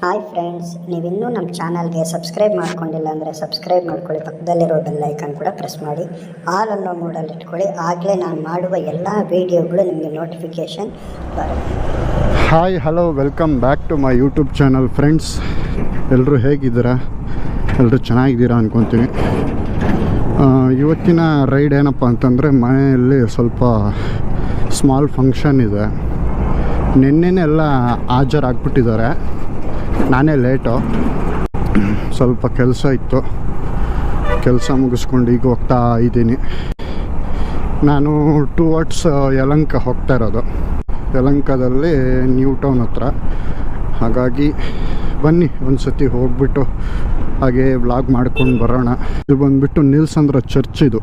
Hi friends, ನೀವಿನ್ನೂ ನಮ್ಮ ಚಾನಲ್ಗೆ ಸಬ್ಸ್ಕ್ರೈಬ್ ಮಾಡ್ಕೊಂಡಿಲ್ಲ ಅಂದರೆ ಸಬ್ಸ್ಕ್ರೈಬ್ ಮಾಡ್ಕೊಳ್ಳಿ. ಪಕ್ಕದಲ್ಲಿರೋ ಬೆಲ್ ಐಕನ್ ಕೂಡ ಪ್ರೆಸ್ ಮಾಡಿ, ಆಲ್ ಅನ್ನೋ ಮೋಡಲ್ಲಿ ಇಟ್ಕೊಳ್ಳಿ. ಆಗಲೇ ನಾನು ಮಾಡುವ ಎಲ್ಲ ವೀಡಿಯೋಗಳು ನಿಮಗೆ ನೋಟಿಫಿಕೇಷನ್ ಬರುತ್ತೆ. Hi, hello, welcome back to my YouTube channel. Friends, ಎಲ್ಲರೂ ಹೇಗಿದ್ದೀರಾ? ಎಲ್ಲರೂ ಚೆನ್ನಾಗಿದ್ದೀರಾ ಅಂದ್ಕೊತೀನಿ. ಇವತ್ತಿನ ರೈಡ್ ಏನಪ್ಪ ಅಂತಂದರೆ, ಮನೆಯಲ್ಲಿ ಸ್ವಲ್ಪ ಸ್ಮಾಲ್ ಫಂಕ್ಷನ್ ಇದೆ. ನಿನ್ನೆನೇ ಎಲ್ಲ ಹಾಜರಾಗ್ಬಿಟ್ಟಿದ್ದಾರೆ. ನಾನೇ ಲೇಟು, ಸ್ವಲ್ಪ ಕೆಲಸ ಇತ್ತು. ಕೆಲಸ ಮುಗಿಸ್ಕೊಂಡು ಈಗ ಹೋಗ್ತಾ ಇದ್ದೀನಿ. ನಾನು ಟುವರ್ಡ್ಸ್ ಯಲಹಂಕ ಹೋಗ್ತಾ ಇರೋದು. ಯಲಹಂಕದಲ್ಲಿ ನ್ಯೂ ಟೌನ್ ಹತ್ರ. ಹಾಗಾಗಿ ಬನ್ನಿ ಒಂದು ಸತಿ ಹೋಗ್ಬಿಟ್ಟು ಹಾಗೆ ವ್ಲಾಗ್ ಮಾಡ್ಕೊಂಡು ಬರೋಣ. ಇದು ಬಂದುಬಿಟ್ಟು ನಿಲ್ಸಂದ್ರ ಚರ್ಚ್. ಇದು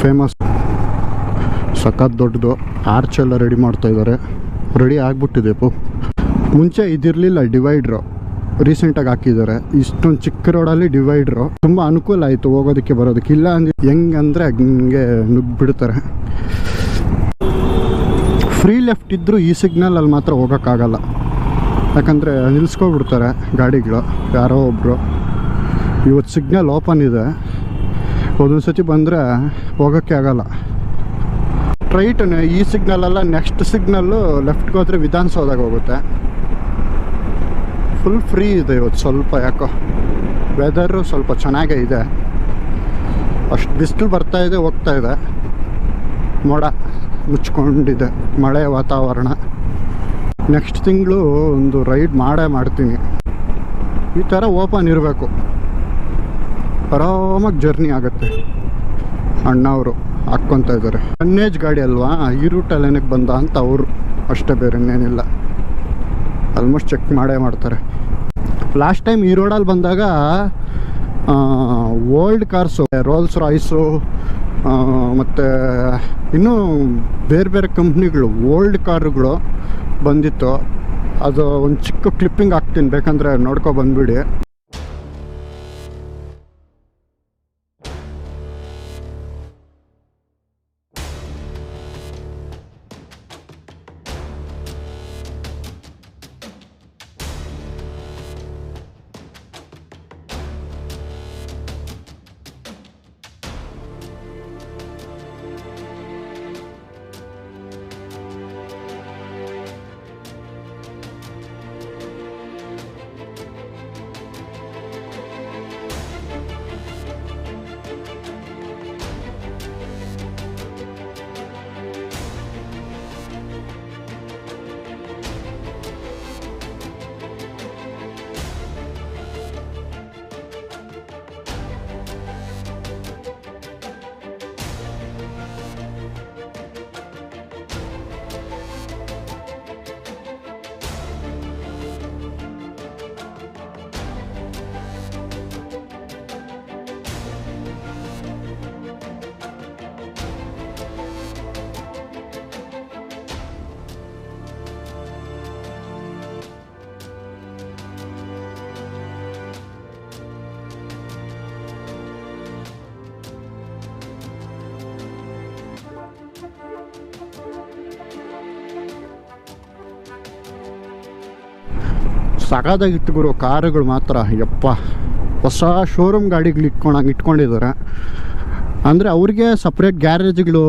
ಫೇಮಸ್, ಸಖತ್ ದೊಡ್ಡದು. ಆರ್ಚ್ ಎಲ್ಲ ರೆಡಿ ಮಾಡ್ತಾಯಿದ್ದಾರೆ. ರೆಡಿ ಆಗಿಬಿಟ್ಟಿದೆ. ಮುಂಚೆ ಇದಿರಲಿಲ್ಲ, ಡಿವೈಡ್ರು ರೀಸೆಂಟಾಗಿ ಹಾಕಿದ್ದಾರೆ. ಇಷ್ಟೊಂದು ಚಿಕ್ಕ ರೋಡಲ್ಲಿ ಡಿವೈಡ್ರು ತುಂಬ ಅನುಕೂಲ ಆಯಿತು ಹೋಗೋದಕ್ಕೆ ಬರೋದಕ್ಕೆ. ಇಲ್ಲ ಅಂದರೆ ಹೆಂಗಂದರೆ ಹಂಗೆ ನುಗ್ಗಿಬಿಡ್ತಾರೆ. ಫ್ರೀ ಲೆಫ್ಟ್ ಇದ್ದರೂ ಈ ಸಿಗ್ನಲಲ್ಲಿ ಮಾತ್ರ ಹೋಗೋಕ್ಕಾಗಲ್ಲ, ಯಾಕಂದರೆ ನಿಲ್ಲಿಸ್ಕೊಬಿಡ್ತಾರೆ ಗಾಡಿಗಳು ಯಾರೋ ಒಬ್ಬರು. ಇವತ್ತು ಸಿಗ್ನಲ್ ಓಪನ್ ಇದೆ, ಒಂದೊಂದು ಸತಿ ಬಂದರೆ ಹೋಗೋಕ್ಕೆ ಆಗಲ್ಲ. ರೈಟ್ ಈ ಸಿಗ್ನಲೆಲ್ಲ ನೆಕ್ಸ್ಟ್ ಸಿಗ್ನಲ್ಲು ಲೆಫ್ಟ್ಗೆ ಹೋದರೆ ವಿಧಾನಸೌಧಾಗ ಹೋಗುತ್ತೆ. ಫುಲ್ ಫ್ರೀ ಇದೆ ಇವತ್ತು. ಸ್ವಲ್ಪ ಯಾಕೋ ವೆದರು ಸ್ವಲ್ಪ ಚೆನ್ನಾಗೇ ಇದೆ. ಅಷ್ಟು ಬಿಸಿಲು ಬರ್ತಾಯಿದೆ, ಹೋಗ್ತಾ ಇದೆ. ಮೋಡ ಮುಚ್ಕೊಂಡಿದೆ, ಮಳೆ ವಾತಾವರಣ. ನೆಕ್ಸ್ಟ್ ತಿಂಗಳು ಒಂದು ರೈಡ್ ಮಾಡ್ತೀನಿ. ಈ ಥರ ಓಪನ್ ಇರಬೇಕು, ಆರಾಮಾಗಿ ಜರ್ನಿ ಆಗುತ್ತೆ. ಅಣ್ಣವರು ಹಾಕ್ಕೊತಾ ಇದ್ದಾರೆ. ಟನ್ನೇಜ್ ಗಾಡಿ ಅಲ್ವಾ, ಈ ರೂಟಲ್ಲಿ ಏನಕ್ಕೆ ಬಂದ ಅಂತ ಅವರು ಅಷ್ಟೇ, ಬೇರೆ ಇನ್ನೇನಿಲ್ಲ. ಆಲ್ಮೋಸ್ಟ್ ಚೆಕ್ ಮಾಡ್ತಾರೆ. ಲಾಸ್ಟ್ ಟೈಮ್ ಈ ರೋಡಲ್ಲಿ ಬಂದಾಗ ಓಲ್ಡ್ ಕಾರ್ಸು, ರೋಲ್ಸ್ ರಾಯ್ಸು ಮತ್ತು ಇನ್ನೂ ಬೇರೆ ಬೇರೆ ಕಂಪ್ನಿಗಳು ಓಲ್ಡ್ ಕಾರುಗಳು ಬಂದಿತ್ತು. ಅದು ಒಂದು ಚಿಕ್ಕ ಕ್ಲಿಪ್ಪಿಂಗ್ ಹಾಕ್ತೀನಿ, ಬೇಕಂದರೆ ನೋಡ್ಕೊ ಬಂದುಬಿಡಿ. ಸಗದಾಗಿತ್ತು ಗುರು ಕಾರುಗಳು ಮಾತ್ರ. ಯಪ್ಪ, ಹೊಸ ಶೋರೂಮ್ ಗಾಡಿಗಳು ಇಟ್ಕೊಂಡಿದ್ದಾರೆ. ಅಂದರೆ ಅವ್ರಿಗೆ ಸಪ್ರೇಟ್ ಗ್ಯಾರೇಜ್ಗಳು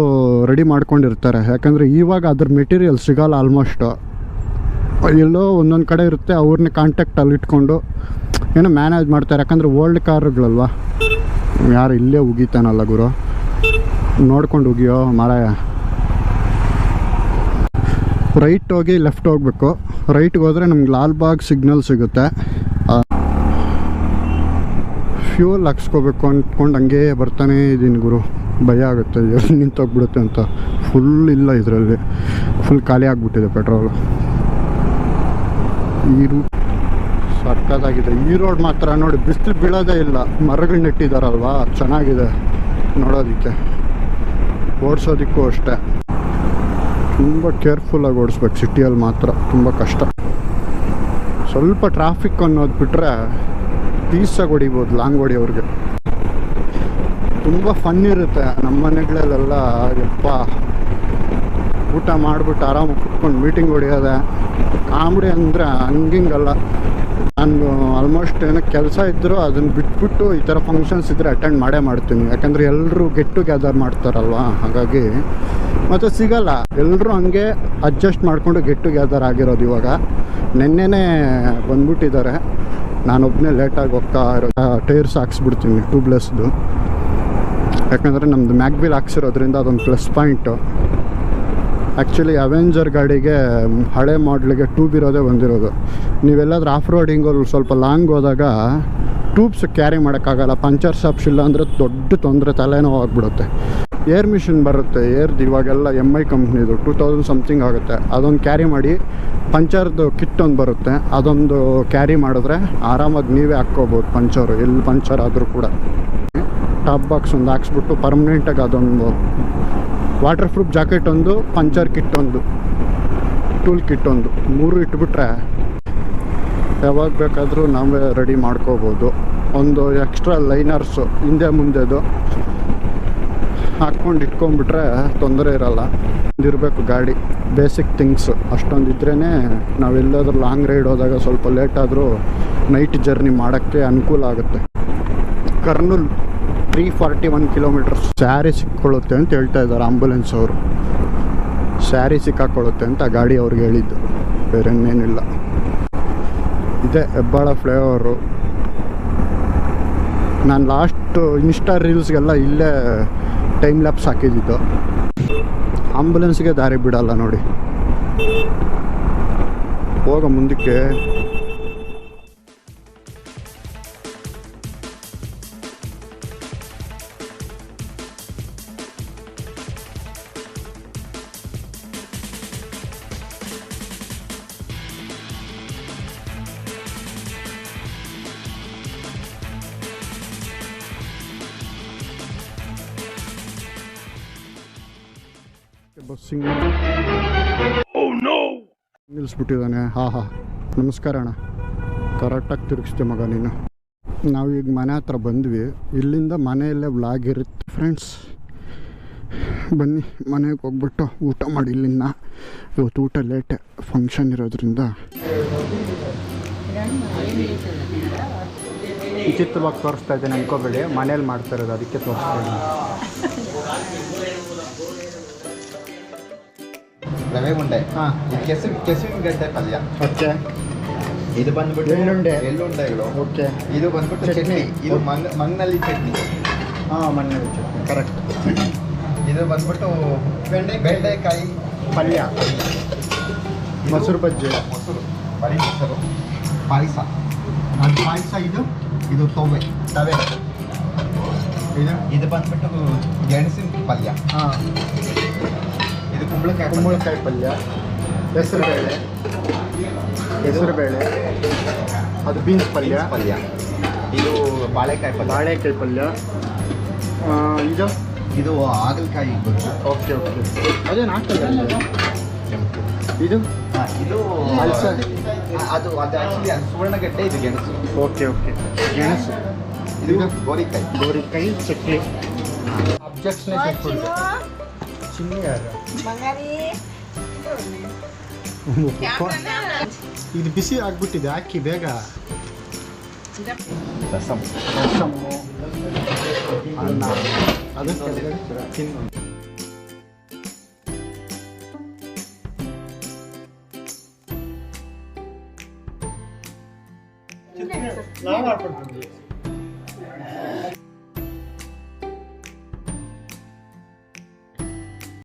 ರೆಡಿ ಮಾಡ್ಕೊಂಡಿರ್ತಾರೆ. ಯಾಕಂದರೆ ಇವಾಗ ಅದ್ರ ಮೆಟೀರಿಯಲ್ ಸಿಗೋಲ್ಲ. ಆಲ್ಮೋಸ್ಟು ಎಲ್ಲೋ ಒಂದೊಂದು ಕಡೆ ಇರುತ್ತೆ. ಅವ್ರನ್ನ ಕಾಂಟ್ಯಾಕ್ಟಲ್ಲಿ ಇಟ್ಕೊಂಡು ಏನೋ ಮ್ಯಾನೇಜ್ ಮಾಡ್ತಾರೆ. ಯಾಕಂದರೆ ಓಲ್ಡ್ ಕಾರುಗಳಲ್ವ, ಯಾರು ಇಲ್ಲೇ ಉಗಿತಾನಲ್ಲ ಗುರು, ನೋಡ್ಕೊಂಡು ಉಗಿಯೋ ಮಾರಾಯ. ರೈಟ್ ಹೋಗಿ ಲೆಫ್ಟ್ ಹೋಗಬೇಕು. ರೈಟ್ಗೆ ಹೋದರೆ ನಮ್ಗೆ ಲಾಲ್ಬಾಗ್ ಸಿಗ್ನಲ್ ಸಿಗುತ್ತೆ. ಫ್ಯೂಲ್ ಹಾಕ್ಸ್ಕೋಬೇಕು ಅಂದ್ಕೊಂಡು ಹಂಗೇ ಬರ್ತಾನೇ ಇದ್ದೀನಿ ಗುರು. ಭಯ ಆಗುತ್ತೆ ಎಲ್ಲಿ ನಿಂತೋಗ್ಬಿಡುತ್ತೆ ಅಂತ. ಫುಲ್ ಇಲ್ಲ, ಇದರಲ್ಲಿ ಫುಲ್ ಖಾಲಿ ಆಗಿಬಿಟ್ಟಿದೆ ಪೆಟ್ರೋಲು. ಈ ರೂಟ್ ಸಕ್ಕತ್ತಾಗಿದೆ. ಈ ರೋಡ್ ಮಾತ್ರ ನೋಡಿ, ಬಿಸಿಲು ಬೀಳೋದೇ ಇಲ್ಲ. ಮರಗಳು ನೆಟ್ಟಿದ್ದಾರಲ್ವಾ, ಚೆನ್ನಾಗಿದೆ ನೋಡೋದಕ್ಕೆ, ಓಡಿಸೋದಕ್ಕೂ ಅಷ್ಟೇ. ತುಂಬ ಕೇರ್ಫುಲ್ಲಾಗಿ ಓಡಿಸ್ಬೇಕು ಸಿಟಿಯಲ್ಲಿ ಮಾತ್ರ, ತುಂಬ ಕಷ್ಟ. ಸ್ವಲ್ಪ ಟ್ರಾಫಿಕ್ ಅನ್ನೋದು ಬಿಟ್ಟರೆ ಪೀಸಾಗಿ ಹೊಡಿಬೋದು ಲಾಂಗ್ ಹೊಡಿಯೋರಿಗೆ. ತುಂಬ ಫನ್ ಇರುತ್ತೆ. ನಮ್ಮ ಮನೆಗಳಲ್ಲೆಲ್ಲ ಯಪ್ಪ ಊಟ ಮಾಡಿಬಿಟ್ಟು ಆರಾಮಾಗಿ ಕುತ್ಕೊಂಡು ಮೀಟಿಂಗ್ ಹೊಡಿಯೋದೆ. ಕಾಮಿಡಿ ಅಂದರೆ ಹಂಗಿಂಗಲ್ಲ, ನಾನು ಆಲ್ಮೋಸ್ಟ್ ಏನೋ ಕೆಲಸ ಇದ್ದರೂ ಅದನ್ನು ಬಿಟ್ಬಿಟ್ಟು ಈ ಥರ ಫಂಕ್ಷನ್ಸ್ ಇದ್ದರೆ ಅಟೆಂಡ್ ಮಾಡೇ ಮಾಡ್ತೀನಿ. ಯಾಕಂದರೆ ಎಲ್ಲರೂ ಗೆಟ್ ಟುಗೆದರ್ ಮಾಡ್ತಾರಲ್ವ, ಹಾಗಾಗಿ ಮತ್ತು ಸಿಗಲ್ಲ. ಎಲ್ಲರೂ ಹಂಗೆ ಅಡ್ಜಸ್ಟ್ ಮಾಡಿಕೊಂಡು ಗೆಟ್ ಟುಗೆದರ್ ಆಗಿರೋದು. ಇವಾಗ ನೆನ್ನೆನೇ ಬಂದ್ಬಿಟ್ಟಿದ್ದಾರೆ, ನಾನೊಬ್ಬನೇ ಲೇಟಾಗಿ ಹೋಗ್ತಾ ಇರೋ. ಟೈರ್ಸ್ ಹಾಕ್ಸ್ಬಿಡ್ತೀನಿ ಟ್ಯೂಬ್ಲೆಸ್ದು, ಯಾಕಂದರೆ ನಮ್ಮದು ಮ್ಯಾಗ್ವಿಲ್ ಹಾಕ್ಸಿರೋದ್ರಿಂದ ಅದೊಂದು ಪ್ಲಸ್ ಪಾಯಿಂಟು. ಆ್ಯಕ್ಚುಲಿ ಅವೆಂಜರ್ ಗಾಡಿಗೆ ಹಳೆ ಮಾಡಲಿಗೆ ಟ್ಯೂಬ್ ಇರೋದೇ ಬಂದಿರೋದು. ನೀವೆಲ್ಲಾದ್ರೂ ಆಫ್ ರೋಡಿಂಗಲ್ಲಿ ಸ್ವಲ್ಪ ಲಾಂಗ್ ಹೋದಾಗ ಟ್ಯೂಬ್ಸ್ ಕ್ಯಾರಿ ಮಾಡೋಕ್ಕಾಗಲ್ಲ. ಪಂಚರ್ ಶಾಪ್ಸ್ ಇಲ್ಲ ಅಂದರೆ ದೊಡ್ಡ ತೊಂದರೆ, ತಲೆನೋವು ಆಗಿಬಿಡುತ್ತೆ. ಏರ್ ಮಿಷಿನ್ ಬರುತ್ತೆ, ಇವಾಗೆಲ್ಲ MI ಕಂಪ್ನಿದು 2000 ಸಮಥಿಂಗ್ ಆಗುತ್ತೆ. ಅದೊಂದು ಕ್ಯಾರಿ ಮಾಡಿ, ಪಂಚರ್ದು ಕಿಟ್ ಒಂದು ಬರುತ್ತೆ, ಅದೊಂದು ಕ್ಯಾರಿ ಮಾಡಿದ್ರೆ ಆರಾಮಾಗಿ ನೀವೇ ಹಾಕ್ಕೋಬೋದು ಪಂಚರು, ಎಲ್ಲಿ ಪಂಚರ್ ಆದರೂ ಕೂಡ. ಟಾಪ್ ಬಾಕ್ಸ್ ಒಂದು ಹಾಕ್ಸ್ಬಿಟ್ಟು ಪರ್ಮನೆಂಟಾಗಿ ಅದೊಂದು ವಾಟರ್ ಪ್ರೂಫ್ ಜಾಕೆಟ್ ಒಂದು, ಪಂಚರ್ ಕಿಟ್ ಒಂದು, ಟೂಲ್ ಕಿಟ್ ಒಂದು, 3 ಇಟ್ಬಿಟ್ರೆ ಯಾವಾಗ ಬೇಕಾದರೂ ನಾವೇ ರೆಡಿ ಮಾಡ್ಕೋಬೋದು. ಒಂದು ಎಕ್ಸ್ಟ್ರಾ ಲೈನರ್ಸು ಹಿಂದೆ ಮುಂದೆದು ಹಾಕ್ಕೊಂಡು ಇಟ್ಕೊಂಡ್ಬಿಟ್ರೆ ತೊಂದರೆ ಇರಲ್ಲ. ಇರಬೇಕು ಗಾಡಿ ಬೇಸಿಕ್ ಥಿಂಗ್ಸ್ ಅಷ್ಟೊಂದು ಇದ್ರೇ ನಾವೆಲ್ಲಾದ್ರೂ ಲಾಂಗ್ ರೈಡ್ ಹೋದಾಗ ಸ್ವಲ್ಪ ಲೇಟ್ ಆದರೂ ನೈಟ್ ಜರ್ನಿ ಮಾಡೋಕ್ಕೆ ಅನುಕೂಲ ಆಗುತ್ತೆ. ಕರ್ನೂಲ್ 341 ಕಿಲೋಮೀಟರ್ಸ್. ಸ್ಯಾರಿ ಸಿಕ್ಕೊಳ್ಳುತ್ತೆ ಅಂತ ಹೇಳ್ತಾ ಇದ್ದಾರೆ ಆಂಬುಲೆನ್ಸ್ ಅವರು. ಸ್ಯಾರಿ ಸಿಕ್ಕಾಕೊಳ್ಳುತ್ತೆ ಅಂತ ಗಾಡಿ ಅವ್ರಿಗೆ ಹೇಳಿದ್ದು, ಬೇರೆ ಇನ್ನೇನಿಲ್ಲ. ಇದೇ ಹೆಬ್ಬಾಳ ಫ್ಲೈಓವರು. ನಾನು ಲಾಸ್ಟ್ ಇನ್ಸ್ಟಾ ರೀಲ್ಸ್ಗೆಲ್ಲ ಇಲ್ಲೇ ಟೈಮ್ ಲ್ಯಾಪ್ಸ್ ಹಾಕಿದ್ದು. ಆಂಬುಲೆನ್ಸ್ಗೆ ದಾರಿ ಬಿಡಲ್ಲ ನೋಡಿ. ಹೋಗ ಮುಂದಕ್ಕೆ. ಬಸ್ಸಿಂಗ್ ನಿಲ್ಲಿಸ್ಬಿಟ್ಟಿದ್ದಾನೆ. ನಮಸ್ಕಾರ ಅಣ್ಣ, ಕರೆಕ್ಟಾಗಿ ತಿರುಗಿಸ್ತೆ ಮಗ ನೀನು. ನಾವೀಗ ಮನೆ ಹತ್ರ ಬಂದ್ವಿ. ಇಲ್ಲಿಂದ ಮನೆಯಲ್ಲೇ ವ್ಲಾಗ್ ಇರುತ್ತೆ ಫ್ರೆಂಡ್ಸ್. ಬನ್ನಿ ಮನೆಗೆ ಹೋಗ್ಬಿಟ್ಟು ಊಟ ಮಾಡಿ. ಇಲ್ಲಿಂದ ಇವತ್ತು ಊಟ ಲೇಟೆ, ಫಂಕ್ಷನ್ ಇರೋದ್ರಿಂದ. ವಿಚಿತ್ರವಾಗಿ ತೋರಿಸ್ತಾ ಇದ್ದೇನೆ ಅನ್ಕೋಬೇಡಿ, ಮನೇಲಿ ಮಾಡ್ತಾ ಇರೋದು, ಅದಕ್ಕೆ ತೋರಿಸ್ತಾ ಇದ್ದೀನಿ. ರವೆ ಉಂಡೆ. ಇದು ಕೆಸುವಿನ ಗಡ್ಡೆ ಪಲ್ಯ. ಓಕೆ. ಇದು ಬಂದ್ಬಿಟ್ಟು ಎಳ್ಳುಂಡೆಗಳು. ಓಕೆ. ಇದು ಬಂದ್ಬಿಟ್ಟು ಚಟ್ನಿ. ಇದು ಮಂಗ್ನಲ್ಲಿ ಚಟ್ನಿ. ಮಣ್ಣಲ್ಲಿ ಚಟ್ನಿ, ಕರೆಕ್ಟ್. ಇದು ಬಂದ್ಬಿಟ್ಟು ಬೆಂಡೆಕಾಯಿ ಪಲ್ಯ, ಮೊಸರು ಬಜ್ಜಿ, ಮೊಸರು, ಬರೀ ಮೊಸರು, ಪಾಯಸ. ಅದು ಪಾಯಸ. ಇದು ತವೆ. ಇದು ಬಂದ್ಬಿಟ್ಟು ಗೆಣಸಿನ ಪಲ್ಯ. ಇದು ಕುಂಬಳಕಾಯಿ ಪಲ್ಯ. ಹೆಸರುಬೇಳೆ. ಅದು ಬೀನ್ಸ್ ಪಲ್ಯ. ಇದು ಬಾಳೆಕಾಯಿ ಪಲ್ಯ. ಇದು ಹಾಗಲಕಾಯಿ ಗೊಜ್ಜು. ಓಕೆ. ಅದೇನು ಆಗ್ತದೆ ಇದು ಅದು ಆ್ಯಕ್ಚುಲಿ ಅದು ಸುವರ್ಣಗಡ್ಡೆ, ಇದು ಗೆಣಸು. ಓಕೆ. ಗೆಣಸು. ಇದು ಗೋರಿಕಾಯಿ ಚಟ್ನಿ. ಅಬ್ಜೆಕ್ಷನ್ ಚಿನ್ನಿ ಯಾರು? ಇದು ಬಿಸಿ ಆಗ್ಬಿಟ್ಟಿದೆ, ಹಾಕಿ ಬೇಗ. ರಸಮ್ಮು ಅನ್ನ ಅದಕ್ಕೆ ನಾವು ಮಾಡ್ಕೊಡ್ತೀವಿ.